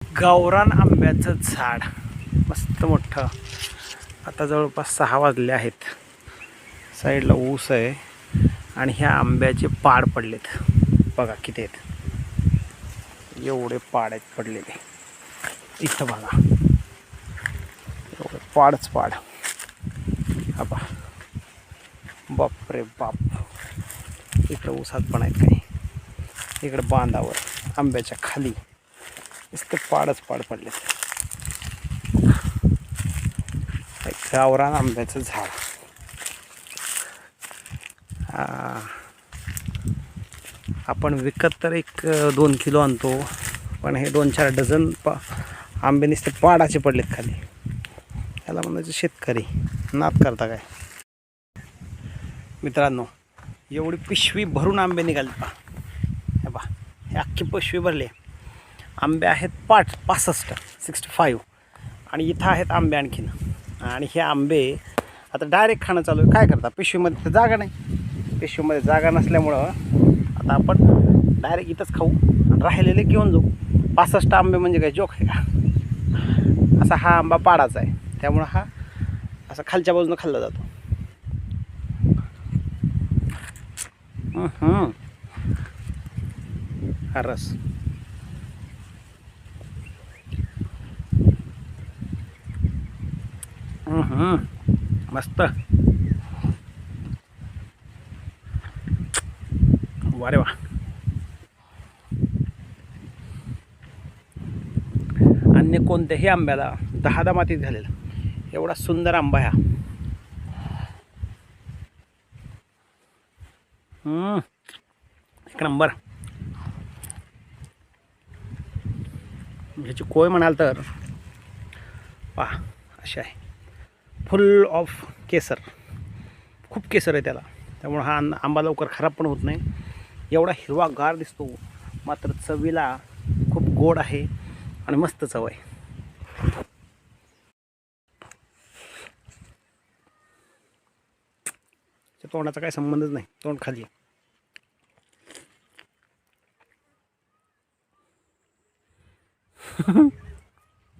गावरान आंब्याचं झाड मस्त मोठं. आता जवळपास 6 वाजले आहेत. साईडला ऊस आहे आणि ह्या आंब्याचे पाड पडलेत. बघा किती आहेत, एवढे पाड आहेत पडलेले. इथं बघा एवढे पाडच पाड. हा बा, बाप रे बाप. इकडं ऊसात पण आहेत काही, इकडं बांधावर आंब्याच्या खाली नुसते पाडच पाड पडलेत. गावरान आंब्याचं झाड. आपण विकत तर 1-2 किलो आणतो, पण हे 2-4 डझन आंबे नुसते पाडाचे पडलेत खाली. याला म्हणायचं शेतकरी नाद करता काय. मित्रांनो, एवढी पिशवी भरून आंबे निघाले पा. हे बा, हे अख्खी पिशवी भरली. आंबे आहेत 65 आणि इथं आहेत आंबे आणखीन. आणि हे आंबे आता डायरेक्ट खाणं चालू आहे. काय करता, पिशवीमध्ये तर जागा नाही. पिशवीमध्ये जागा नसल्यामुळं आता आपण डायरेक्ट इथंच खाऊ आणि राहिलेले घेऊन जाऊ. 65 आंबे म्हणजे काय जोक आहे का. असा हा आंबा पाडाचा आहे, त्यामुळं हा असा खालच्या बाजूनं खाल्ला जातो. हा रस मस्त. वारे वा. अन्य कोणत्याही आंब्याला 10 मातीत झालेला एवढा सुंदर आंबा ह्या. एक नंबर. ह्याची कोय म्हणाल तर पहा अशी आहे, फुल ऑफ केसर. खूप केसर आहे त्याला, त्यामुळं हा आंबा लवकर खराब पण होत नाही. एवढा हिरवागार दिसतो, मात्र चवीला खूप गोड आहे आणि मस्त चव आहे. तोंडाचा काही संबंधच नाही, तोंड खाली.